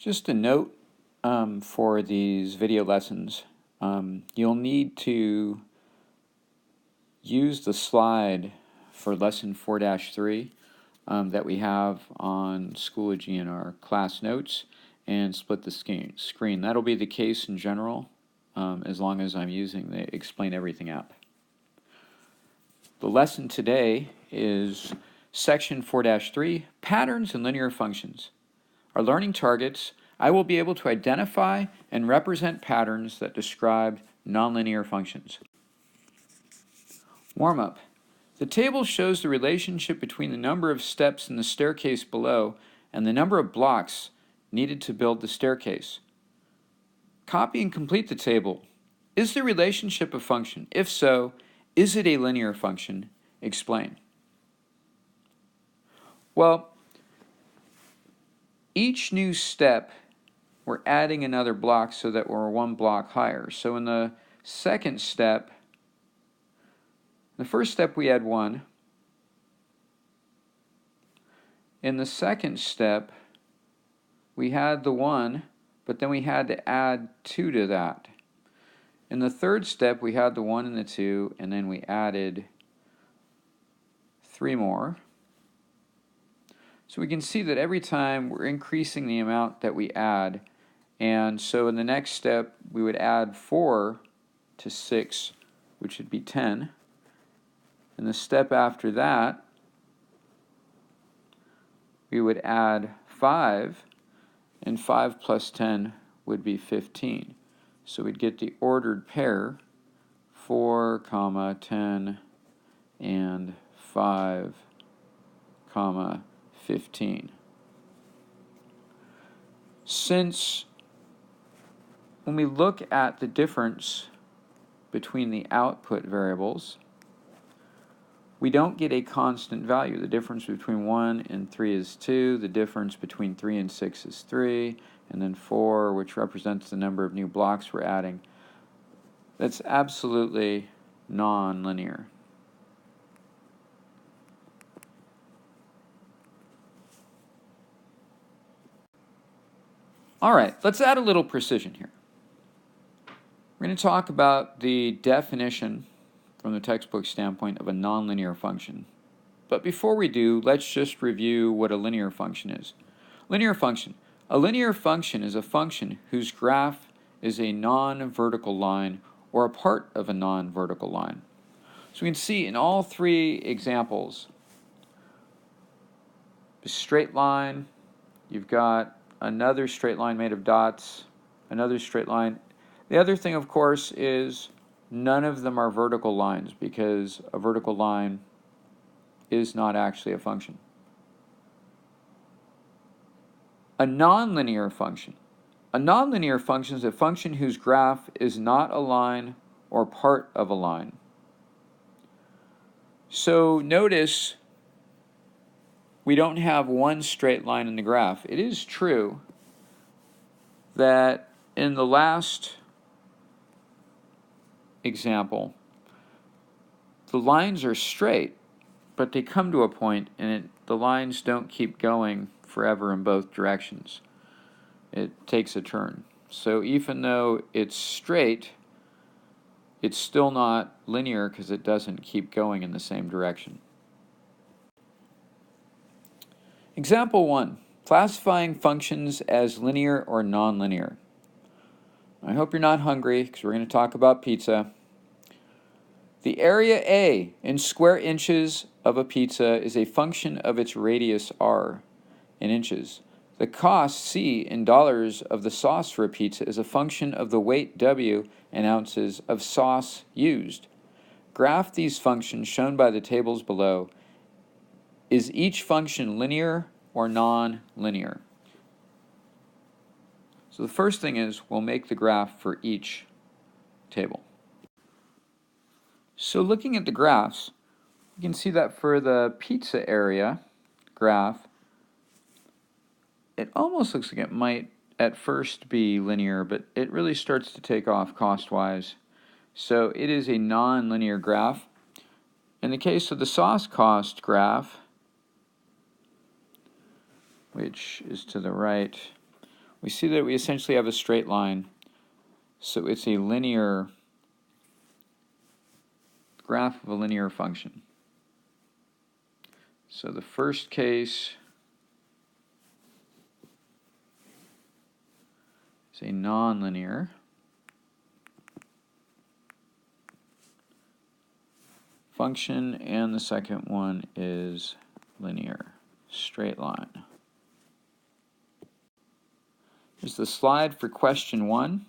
Just a note for these video lessons. You'll need to use the slide for lesson 4-3 that we have on Schoology in our class notes and split the screen. That'll be the case in general as long as I'm using the Explain Everything app. The lesson today is section 4-3, Patterns and Linear Functions. Our learning targets: I will be able to identify and represent patterns that describe nonlinear functions. Warm-up. The table shows the relationship between the number of steps in the staircase below and the number of blocks needed to build the staircase. Copy and complete the table. Is the relationship a function? If so, is it a linear function? Explain. Well, each new step, we're adding another block so that we're one block higher. So in the second step, the first step we add 1. In the second step, we had the 1, but then we had to add 2 to that. In the third step, we had the 1 and the 2, and then we added 3 more. So we can see that every time we're increasing the amount that we add, and so in the next step we would add 4 to 6, which would be 10. In the step after that, we would add 5, and 5 plus 10 would be 15. So we'd get the ordered pair, 4, 10, and 5, 15. Since when we look at the difference between the output variables, we don't get a constant value. The difference between 1 and 3 is 2, the difference between 3 and 6 is 3, and then 4, which represents the number of new blocks we're adding. That's absolutely non-linear. All right, let's add a little precision here. We're going to talk about the definition from the textbook standpoint of a nonlinear function. But before we do, let's just review what a linear function is. Linear function. A linear function is a function whose graph is a non-vertical line or a part of a non-vertical line. So we can see in all three examples, a straight line, you've got another straight line made of dots, another straight line. The other thing, of course, is none of them are vertical lines because a vertical line is not actually a function. A nonlinear function. A nonlinear function is a function whose graph is not a line or part of a line. So notice we don't have one straight line in the graph. It is true that in the last example, the lines are straight, but they come to a point and the lines don't keep going forever in both directions. It takes a turn. So even though it's straight, it's still not linear because it doesn't keep going in the same direction. Example 1, classifying functions as linear or nonlinear. I hope you're not hungry because we're going to talk about pizza. The area A in square inches of a pizza is a function of its radius r in inches. The cost C in dollars of the sauce for a pizza is a function of the weight W in ounces of sauce used. Graph these functions shown by the tables below. Is each function linear or non-linear? So the first thing is we'll make the graph for each table. So looking at the graphs, you can see that for the pizza area graph, it almost looks like it might at first be linear, but it really starts to take off cost-wise. So it is a non-linear graph. In the case of the sauce cost graph, which is to the right, we see that we essentially have a straight line. So it's a linear graph of a linear function. So the first case is a nonlinear function, and the second one is linear, straight line. Here's the slide for question 1.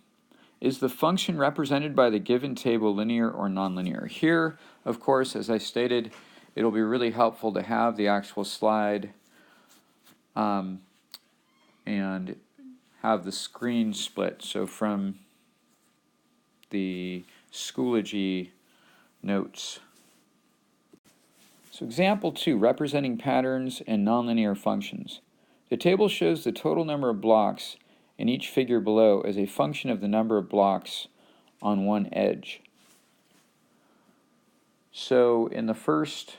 Is the function represented by the given table linear or nonlinear? Here, of course, as I stated, it'll be really helpful to have the actual slide and have the screen split. So from the Schoology notes. So example 2, representing patterns and nonlinear functions. The table shows the total number of blocks in each figure below as a function of the number of blocks on one edge. So in the first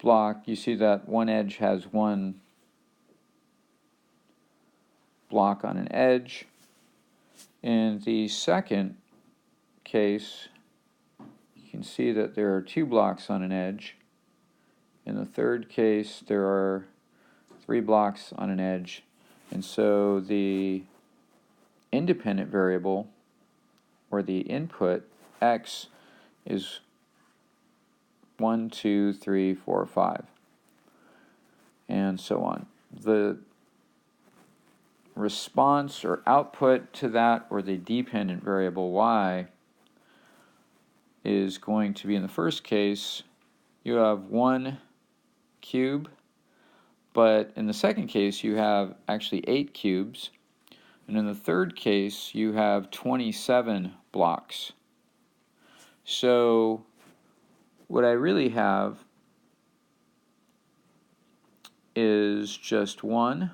block, you see that one edge has one block on an edge. In the second case, you can see that there are 2 blocks on an edge. In the third case, there are 3 blocks on an edge. And so the independent variable, or the input, x, is 1, 2, 3, 4, 5, and so on. The response or output to that, or the dependent variable y, is going to be, in the first case, you have 1 cube, but in the second case you have actually 8 cubes, and in the third case you have 27 blocks. So what I really have is just 1,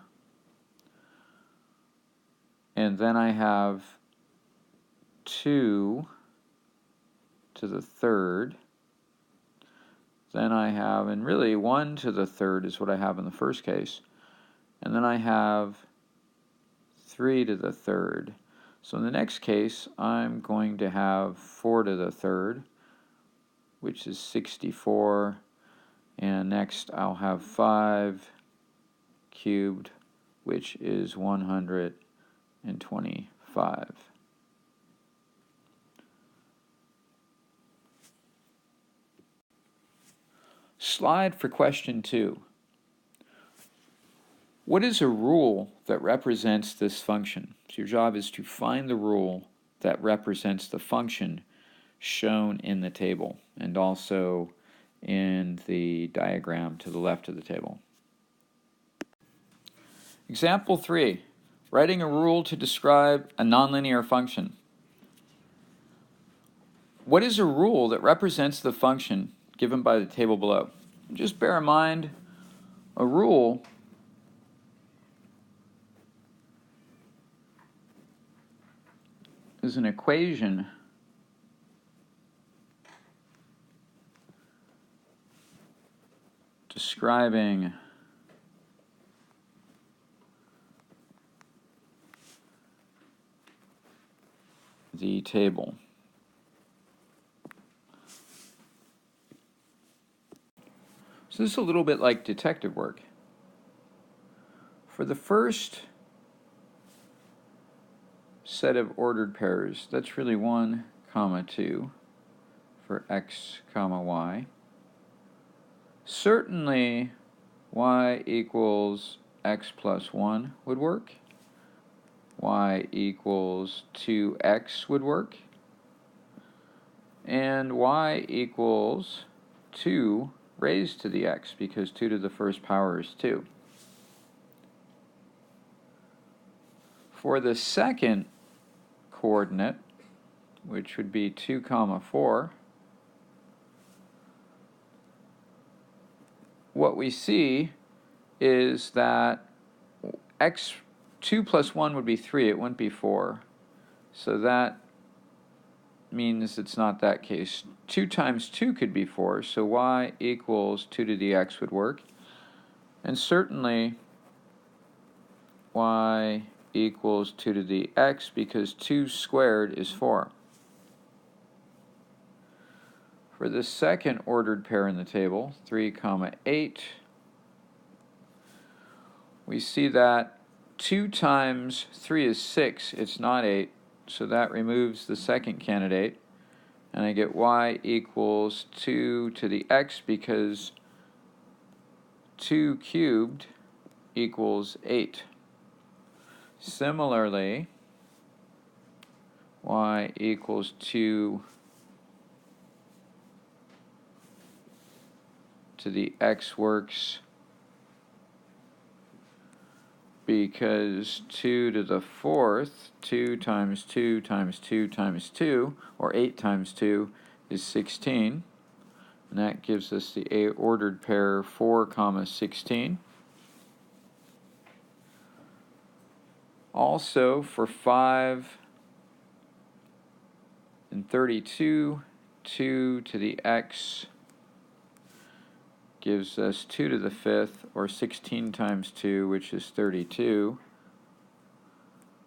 and then I have 2 to the third. Then I have, and really 1 to the third is what I have in the first case. And then I have 3 to the third. So in the next case, I'm going to have 4 to the third, which is 64. And next I'll have 5 cubed, which is 125. Slide for question 2. What is a rule that represents this function? So your job is to find the rule that represents the function shown in the table and also in the diagram to the left of the table. Example 3, writing a rule to describe a nonlinear function. What is a rule that represents the function given by the table below? Just bear in mind, a rule is an equation describing the table. So this is a little bit like detective work. For the first set of ordered pairs, that's really 1, 2 for x, y. Certainly y equals x plus 1 would work. Y equals 2x would work. And y equals 2 raised to the x, because 2 to the first power is 2. For the second coordinate, which would be 2, 4, what we see is that 2 plus 1 would be 3, it wouldn't be 4. So that means it's not that case. 2 times 2 could be 4, so y equals 2 to the x would work. And certainly y equals 2 to the x because 2 squared is 4. For the second ordered pair in the table, 3, 8, we see that 2 times 3 is 6, it's not 8, so that removes the second candidate, and I get y equals 2 to the x because 2 cubed equals 8. Similarly, y equals 2 to the x works because 2 to the fourth, 2 times 2 times 2 times 2, or 8 times 2, is 16. And that gives us the ordered pair 4, 16. Also, for 5 and 32, 2 to the x gives us 2 to the fifth, or 16 times 2, which is 32.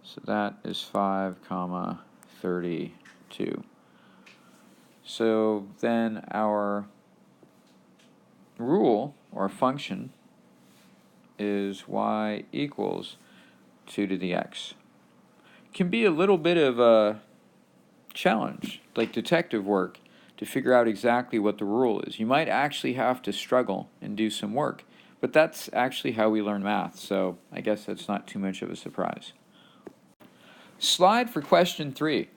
So that is 5, 32. So then our rule, or function, is y equals 2 to the x. It can be a little bit of a challenge, like detective work, to figure out exactly what the rule is. You might actually have to struggle and do some work, but that's actually how we learn math, so I guess that's not too much of a surprise. Slide for question 3.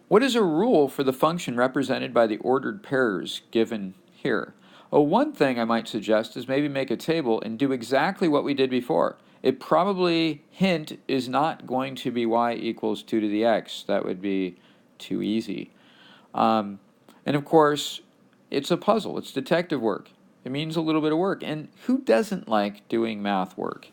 What is a rule for the function represented by the ordered pairs given here? Well, one thing I might suggest is maybe make a table and do exactly what we did before. It probably, hint, is not going to be y equals 2 to the x. That would be too easy. And of course, it's a puzzle. It's detective work. It means a little bit of work. And who doesn't like doing math work?